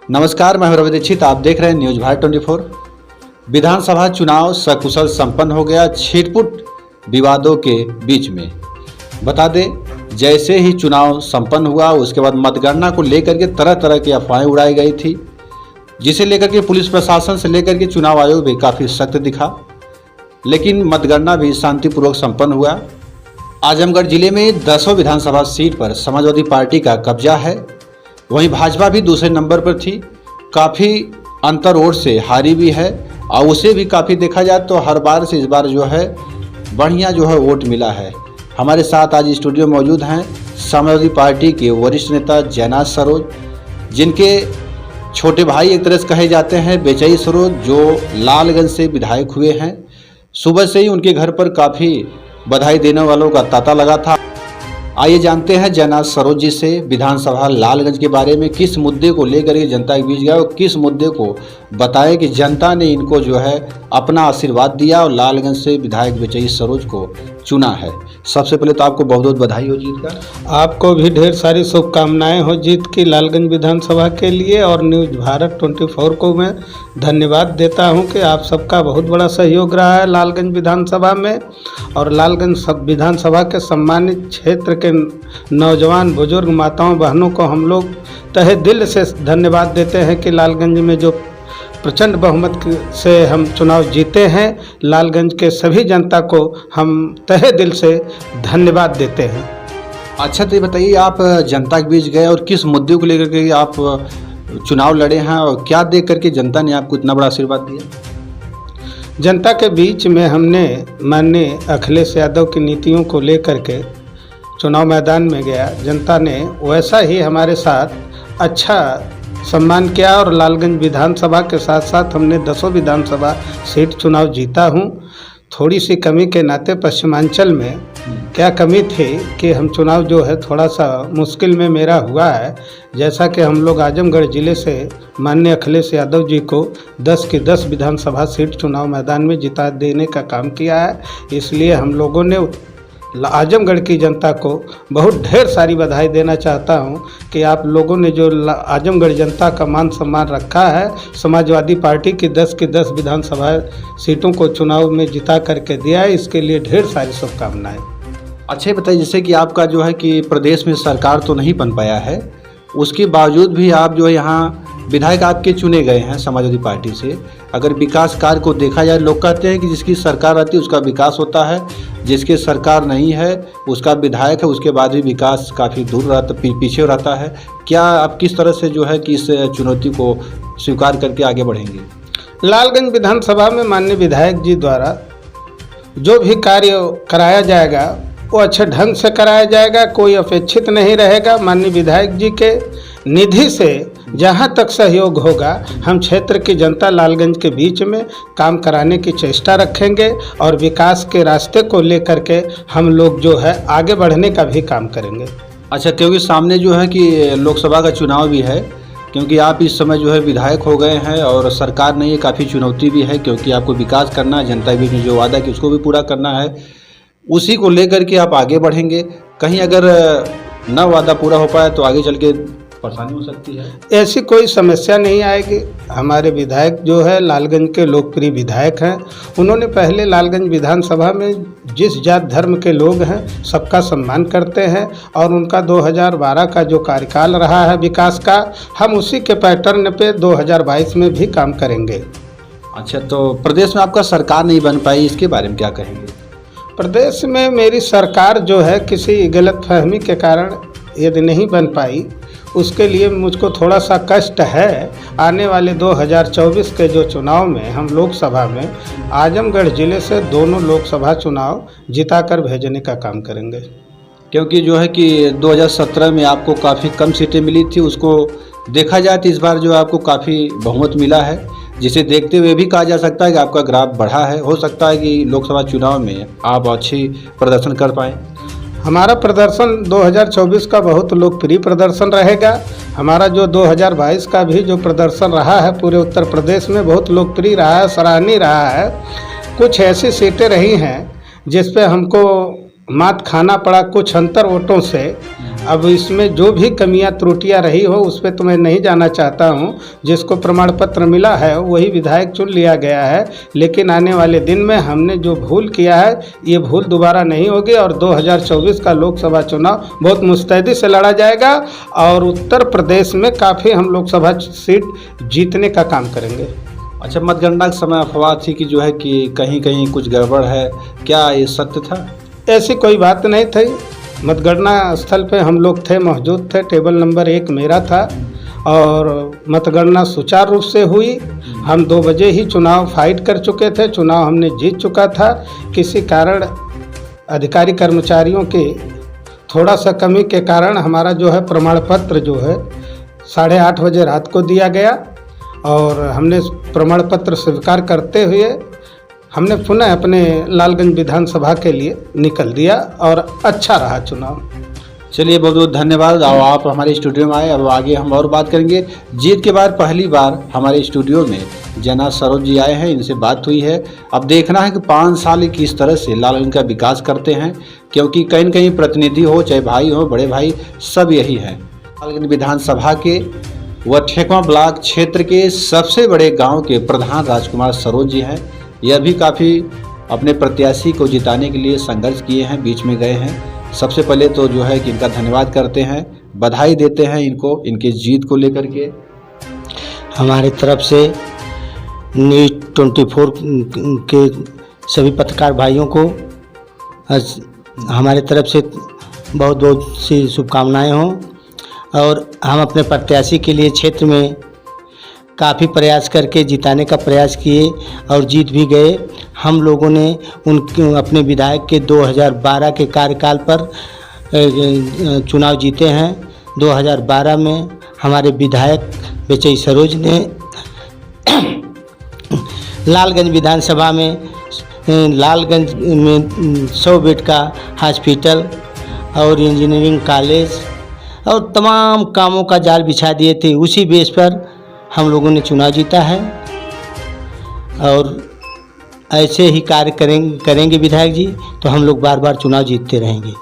नमस्कार, मैं रवि दीक्षित। आप देख रहे हैं न्यूज भारत 24। विधानसभा चुनाव सकुशल संपन्न हो गया छिटपुट विवादों के बीच में। बता दें, जैसे ही चुनाव संपन्न हुआ उसके बाद मतगणना को लेकर के तरह तरह की अफवाहें उड़ाई गई थी, जिसे लेकर के पुलिस प्रशासन से लेकर के चुनाव आयोग भी काफ़ी सख्त दिखा। लेकिन मतगणना भी शांतिपूर्वक संपन्न हुआ। आजमगढ़ जिले में 10 विधानसभा सीट पर समाजवादी पार्टी का कब्जा है। वहीं भाजपा भी दूसरे नंबर पर थी, काफ़ी अंतर वोट से हारी भी है और उसे भी काफ़ी देखा जाए तो हर बार से इस बार जो है बढ़िया वोट मिला है। हमारे साथ आज स्टूडियो मौजूद हैं समाजवादी पार्टी के वरिष्ठ नेता जयनाथ सरोज, जिनके छोटे भाई एक तरह से कहे जाते हैं बेचई सरोज, जो लालगंज से विधायक हुए हैं। सुबह से ही उनके घर पर काफ़ी बधाई देने वालों का तांता लगा था। आइए जानते हैं जयनाथ सरोज जी से विधानसभा लालगंज के बारे में, किस मुद्दे को लेकर के जनता के बीच गया और किस मुद्दे को बताएं कि जनता ने इनको अपना आशीर्वाद दिया और लालगंज से विधायक बेचई सरोज को चुना है। सबसे पहले तो आपको बहुत बहुत बधाई हो जीत का। आपको भी ढेर सारी शुभकामनाएं हो जीत की लालगंज विधानसभा के लिए, और न्यूज भारत 24 को मैं धन्यवाद देता हूं कि आप सबका बहुत बड़ा सहयोग रहा है लालगंज विधानसभा में। और लालगंज विधानसभा के सम्मानित क्षेत्र के नौजवान बुजुर्ग माताओं बहनों को हम लोग तहे दिल से धन्यवाद देते हैं कि लालगंज में जो प्रचंड बहुमत से हम चुनाव जीते हैं, लालगंज के सभी जनता को हम तहे दिल से धन्यवाद देते हैं। अच्छा, तो ये बताइए, आप जनता के बीच गए और किस मुद्दे को लेकर के आप चुनाव लड़े हैं और क्या देख करके जनता ने आपको इतना बड़ा आशीर्वाद दिया? जनता के बीच में हमने माननीय अखिलेश यादव की नीतियों को लेकर के चुनाव मैदान में गया। जनता ने वैसा ही हमारे साथ अच्छा सम्मान किया और लालगंज विधानसभा के साथ साथ हमने 10 विधानसभा सीट चुनाव जीता हूं। थोड़ी सी कमी के नाते पश्चिमांचल में क्या कमी थी कि हम चुनाव थोड़ा सा मुश्किल में मेरा हुआ है। जैसा कि हम लोग आजमगढ़ ज़िले से माननीय अखिलेश यादव जी को 10 की 10 विधानसभा सीट चुनाव मैदान में जिता देने का काम किया है, इसलिए हम लोगों ने आजमगढ़ की जनता को बहुत ढेर सारी बधाई देना चाहता हूं कि आप लोगों ने जो आजमगढ़ जनता का मान सम्मान रखा है, समाजवादी पार्टी की 10 की 10 विधानसभा सीटों को चुनाव में जिता करके दिया है, इसके लिए ढेर सारी शुभकामनाएं। अच्छा, बताइए, जैसे कि आपका कि प्रदेश में सरकार तो नहीं बन पाया है, उसके बावजूद भी आप यहाँ विधायक आपके चुने गए हैं समाजवादी पार्टी से। अगर विकास कार्य को देखा जाए, लोग कहते हैं कि जिसकी सरकार आती है उसका विकास होता है, जिसकी सरकार नहीं है उसका विधायक है उसके बाद भी विकास काफ़ी दूर रहता, पीछे रहता है। क्या आप किस तरह से कि इस चुनौती को स्वीकार करके आगे बढ़ेंगे? लालगंज विधानसभा में माननीय विधायक जी द्वारा जो भी कार्य कराया जाएगा वो अच्छे ढंग से कराया जाएगा, कोई अपेक्षित नहीं रहेगा। माननीय विधायक जी के निधि से जहां तक सहयोग होगा हम क्षेत्र की जनता लालगंज के बीच में काम कराने की चेष्टा रखेंगे और विकास के रास्ते को लेकर के हम लोग आगे बढ़ने का भी काम करेंगे। अच्छा, क्योंकि सामने कि लोकसभा का चुनाव भी है, क्योंकि आप इस समय विधायक हो गए हैं और सरकार नहीं है, काफ़ी चुनौती भी है, क्योंकि आपको विकास करना है, जनता के बीच में जो वादा कि उसको भी पूरा करना है, उसी को लेकर के आप आगे बढ़ेंगे। कहीं अगर न वादा पूरा हो पाया तो आगे चल के परेशानी हो सकती है? ऐसी कोई समस्या नहीं आएगी। हमारे विधायक लालगंज के लोकप्रिय विधायक हैं। उन्होंने पहले लालगंज विधानसभा में जिस जात धर्म के लोग हैं सबका सम्मान करते हैं और उनका 2012 का जो कार्यकाल रहा है विकास का, हम उसी के पैटर्न पे 2022 में भी काम करेंगे। अच्छा, तो प्रदेश में आपका सरकार नहीं बन पाई, इसके बारे में क्या कहेंगे? प्रदेश में मेरी सरकार किसी गलतफहमी के कारण यदि नहीं बन पाई, उसके लिए मुझको थोड़ा सा कष्ट है। आने वाले 2024 के जो चुनाव में हम लोकसभा में आजमगढ़ ज़िले से दोनों लोकसभा चुनाव जिताकर भेजने का काम करेंगे। क्योंकि कि 2017 में आपको काफ़ी कम सीटें मिली थी, उसको देखा जाए तो इस बार आपको काफ़ी बहुमत मिला है, जिसे देखते हुए भी कहा जा सकता है कि आपका ग्राफ बढ़ा है। हो सकता है कि लोकसभा चुनाव में आप अच्छी प्रदर्शन कर पाएँ। हमारा प्रदर्शन 2024 का बहुत लोकप्रिय प्रदर्शन रहेगा। हमारा जो 2022 का भी जो प्रदर्शन रहा है पूरे उत्तर प्रदेश में बहुत लोकप्रिय रहा है, सराहनीय रहा है। कुछ ऐसी सीटें रही हैं जिस पे हमको मात खाना पड़ा कुछ अंतर वोटों से। अब इसमें जो भी कमियां त्रुटियां रही हो उस पर तो मैं नहीं जाना चाहता हूं। जिसको प्रमाण पत्र मिला है वही विधायक चुन लिया गया है, लेकिन आने वाले दिन में हमने जो भूल किया है ये भूल दोबारा नहीं होगी और 2024 का लोकसभा चुनाव बहुत मुस्तैदी से लड़ा जाएगा और उत्तर प्रदेश में काफ़ी हम लोकसभा सीट जीतने का काम करेंगे। अच्छा, मतगणना के समय अफवाह थी कि जो है कि कहीं कहीं कुछ गड़बड़ है, क्या ये सत्य था? ऐसी कोई बात नहीं थी। मतगणना स्थल पे हम लोग थे, मौजूद थे। टेबल नंबर 1 मेरा था और मतगणना सुचारू रूप से हुई। हम 2 बजे ही चुनाव फाइट कर चुके थे, चुनाव हमने जीत चुका था। किसी कारण अधिकारी कर्मचारियों के थोड़ा सा कमी के कारण हमारा जो है प्रमाण पत्र जो है 8:30 बजे रात को दिया गया और हमने प्रमाण पत्र स्वीकार करते हुए हमने पुनः अपने लालगंज विधानसभा के लिए निकल दिया और अच्छा रहा चुनाव। चलिए, बहुत बहुत धन्यवाद। और आप हमारे स्टूडियो में आए। अब आगे हम और बात करेंगे। जीत के बाद पहली बार हमारे स्टूडियो में जना सरोज जी आए हैं, इनसे बात हुई है। अब देखना है कि 5 साल किस तरह से लालगंज का विकास करते हैं, क्योंकि कहीं न कहीं प्रतिनिधि हो चाहे भाई हो बड़े भाई सब यही है। लालगंज विधानसभा के व ठेकवा ब्लॉक क्षेत्र के सबसे बड़े गाँव के प्रधान राजकुमार सरोज जी हैं। यह भी काफ़ी अपने प्रत्याशी को जिताने के लिए संघर्ष किए हैं, बीच में गए हैं। सबसे पहले तो जो है कि इनका धन्यवाद करते हैं, बधाई देते हैं इनको, इनके जीत को लेकर के। हमारी तरफ से न्यूज़ 24 के सभी पत्रकार भाइयों को हमारे तरफ से बहुत बहुत सी शुभकामनाएं हों और हम अपने प्रत्याशी के लिए क्षेत्र में काफ़ी प्रयास करके जिताने का प्रयास किए और जीत भी गए। हम लोगों ने अपने विधायक के 2012 के कार्यकाल पर चुनाव जीते हैं। 2012 में हमारे विधायक बेचई सरोज ने लालगंज विधानसभा में लालगंज में 100 बेड का हॉस्पिटल और इंजीनियरिंग कॉलेज और तमाम कामों का जाल बिछा दिए थे। उसी बेस पर हम लोगों ने चुनाव जीता है और ऐसे ही कार्य करेंगे विधायक जी, तो हम लोग बार बार चुनाव जीतते रहेंगे।